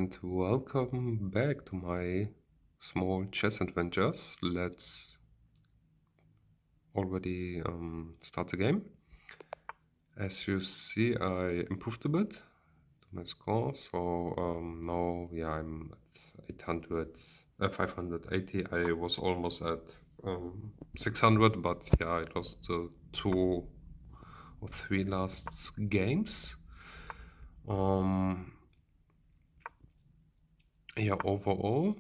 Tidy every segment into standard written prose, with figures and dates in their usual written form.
and welcome back to my small chess adventures. Let's already start the game. As you see, I improved a bit to my score, so now I'm at 580. I was almost at 600, but I lost the 2 or 3 last games. Overall,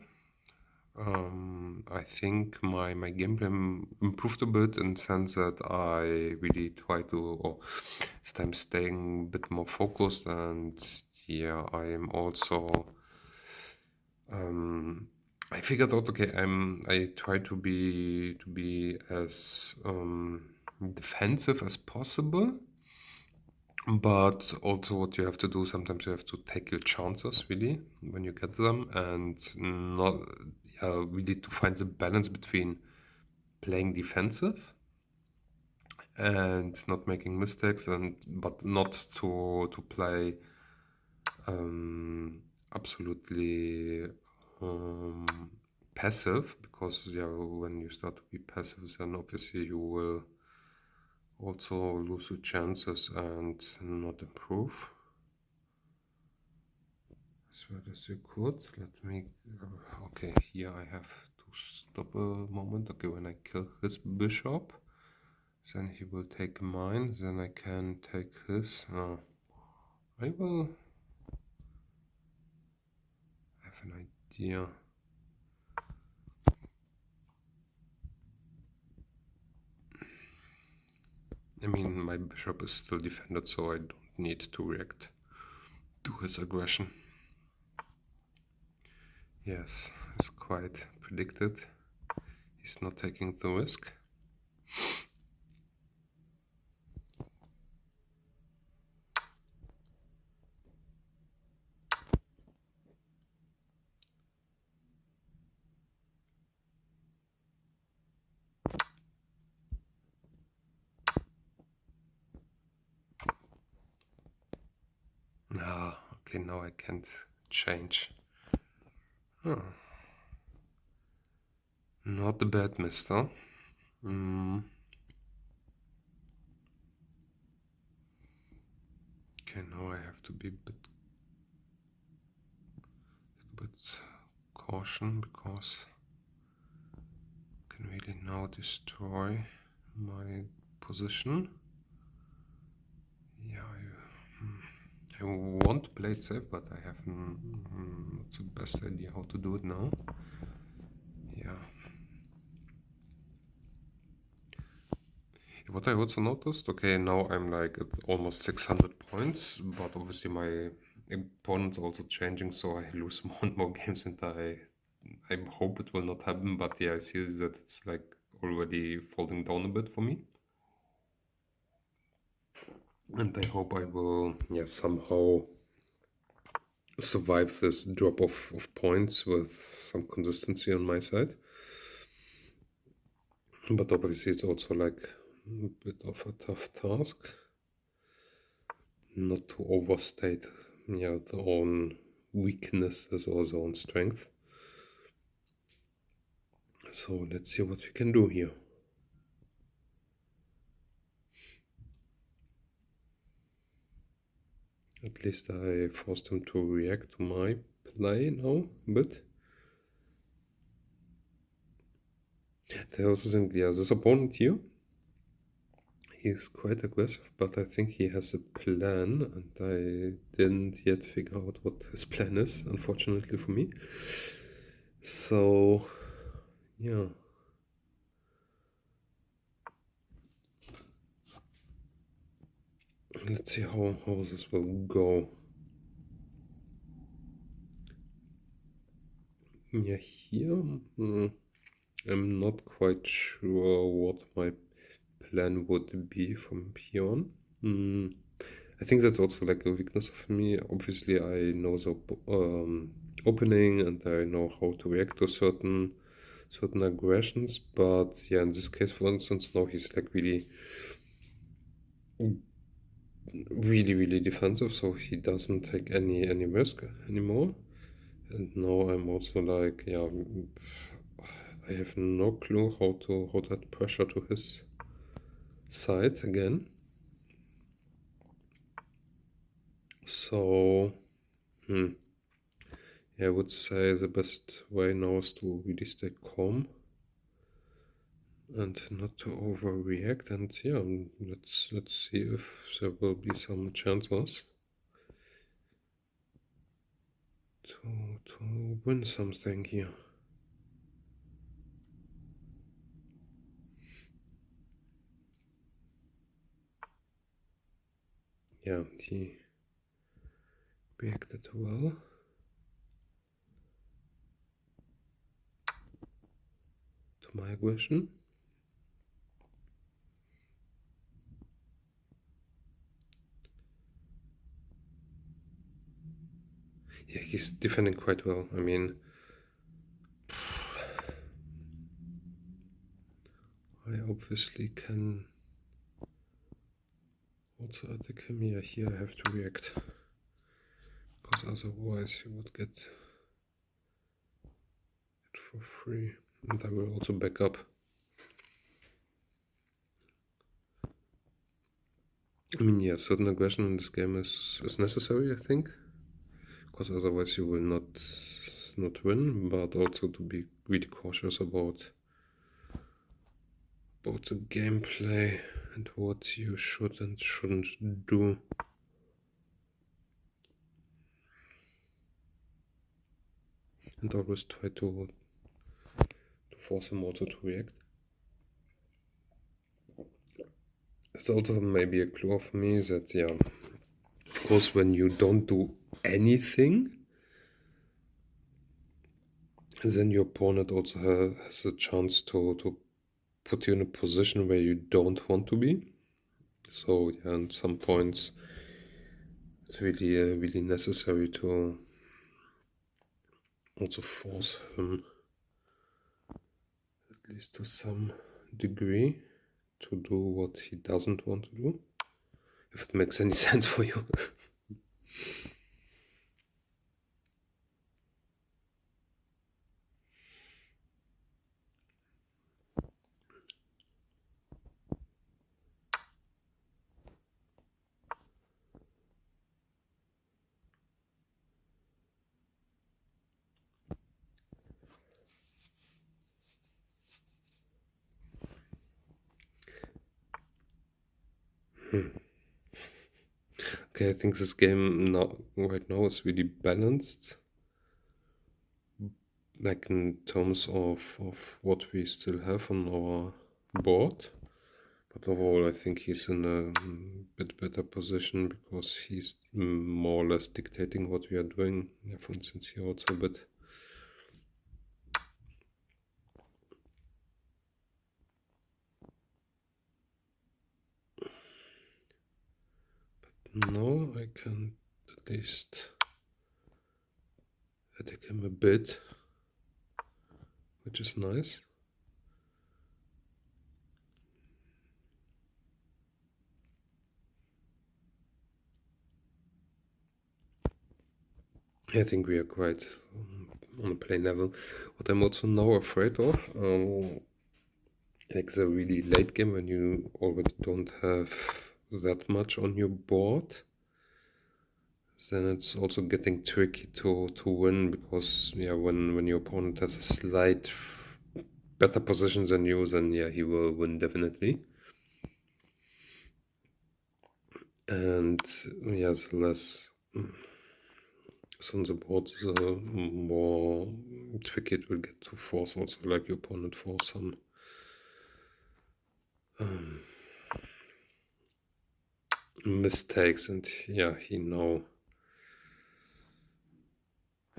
I think my gameplay improved a bit in the sense that I really try to, or I'm staying a bit more focused, and I am also. I figured out, okay, I try to be as defensive as possible. But also what you have to do, sometimes you have to take your chances really when you get them, and not really to find the balance between playing defensive and not making mistakes, but not to play absolutely passive, because when you start to be passive, then obviously you will also lose your chances and not improve as well as you could. Let me. Okay, here I have to stop a moment. Okay, when I kill his bishop, then he will take mine. Then I can take his. I will have an idea. I mean, my bishop is still defended, so I don't need to react to his aggression. Yes, it's quite predicted. He's not taking the risk. Okay, now I can't change. Not a bad mister. Okay, now I have to be a bit caution, because I can really now destroy my position. I want to play it safe, but I have not the best idea how to do it now. What I also noticed, okay, now I'm like at almost 600 points, but obviously my opponent's also changing, so I lose more and more games, and I hope it will not happen, but I see that it's like already falling down a bit for me. And I hope I will somehow survive this drop of points with some consistency on my side. But obviously it's also like a bit of a tough task not to overstate their own weaknesses or their own strength. So let's see what we can do here. At least I forced him to react to my play now a bit. I also think, this opponent here, he's quite aggressive, but I think he has a plan, and I didn't yet figure out what his plan is, unfortunately for me. So, yeah. Let's see how this will go. Yeah, here I'm not quite sure what my plan would be from here on. I think that's also like a weakness of me. Obviously, I know the opening, and I know how to react to certain aggressions, but in this case, for instance, now he's like really defensive, so he doesn't take any risk anymore. And now I'm also like, yeah, I have no clue how to add pressure to his side again. So, yeah, I would say the best way now is to really stay calm and not to overreact. And yeah, let's see if there will be some chances to win something here. Yeah, he reacted well. To my aggression. Yeah, he's defending quite well. I mean, I obviously can also attack him. Yeah, here I have to react, because otherwise he would get it for free. And I will also back up. I mean, yeah, certain aggression in this game is necessary, I think, because otherwise you will not win, but also to be really cautious about the gameplay and what you should and shouldn't do. And always try to force him also to react. It's also maybe a clue for me that, yeah, of course, when you don't do anything, then your opponent also has a chance to put you in a position where you don't want to be. So, yeah, at some points, it's really necessary to also force him, at least to some degree, to do what he doesn't want to do. If it makes any sense for you. Okay, I think this game right now is really balanced, like in terms of what we still have on our board. But overall, I think he's in a bit better position because he's more or less dictating what we are doing. Yeah, for instance, here also a bit. But now I can at least attack him a bit, which is nice. I think we are quite on a play level. What I'm also now afraid of, like the really late game when you already don't have that much on your board, then it's also getting tricky to win, because yeah, when your opponent has a slight better position than you, then yeah, he will win definitely. And yeah, the less on the board, the more tricky it will get to force also like your opponent for some mistakes. And yeah, he now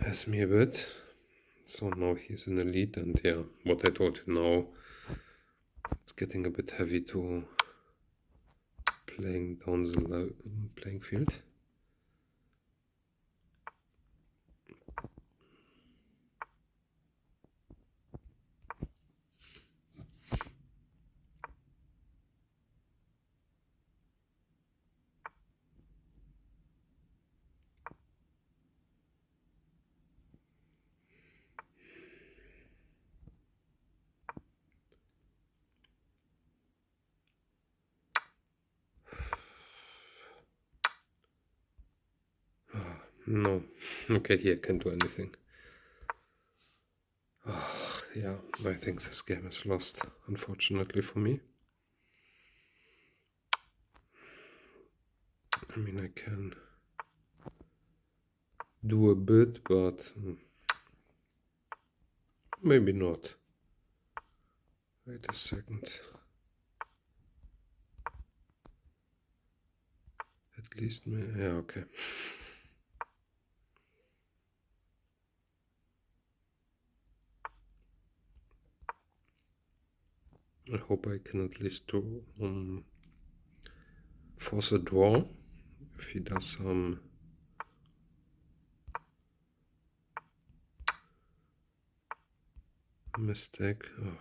has me a bit. So now he's in the lead, and yeah, what I told you now, it's getting a bit heavy to playing down the playing field. No. Okay, here can't do anything. Oh, yeah, I think this game is lost, unfortunately for me. I mean, I can do a bit, but maybe not. Wait a second. At least, yeah, okay. I hope I can at least do force a draw if he does some mistake. Oh.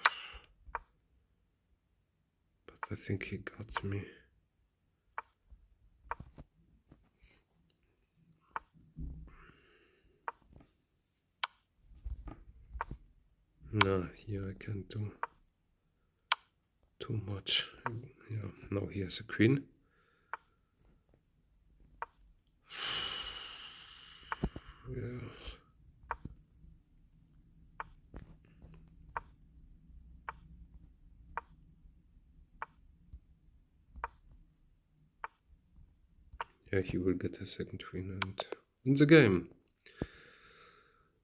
But I think he got me. No, here I can't do too much. Yeah, now he has a queen. Yeah. Yeah, he will get a second queen and win the game.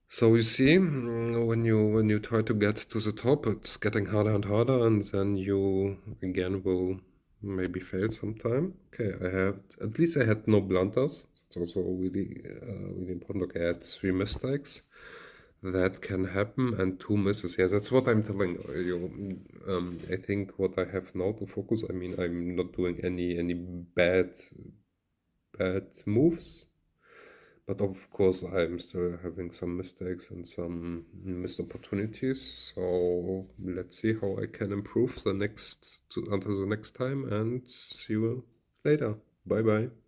So you see, when you try to get to the top, it's getting harder and harder, and then you again will maybe fail sometime. Okay, at least I had no blunders. It's also really important. Okay, I had 3 mistakes. That can happen, and 2 misses. Yeah, that's what I'm telling you. I think what I have now to focus. I mean, I'm not doing any bad moves. But of course, I'm still having some mistakes and some missed opportunities. So let's see how I can improve until the next time, and see you later. Bye bye.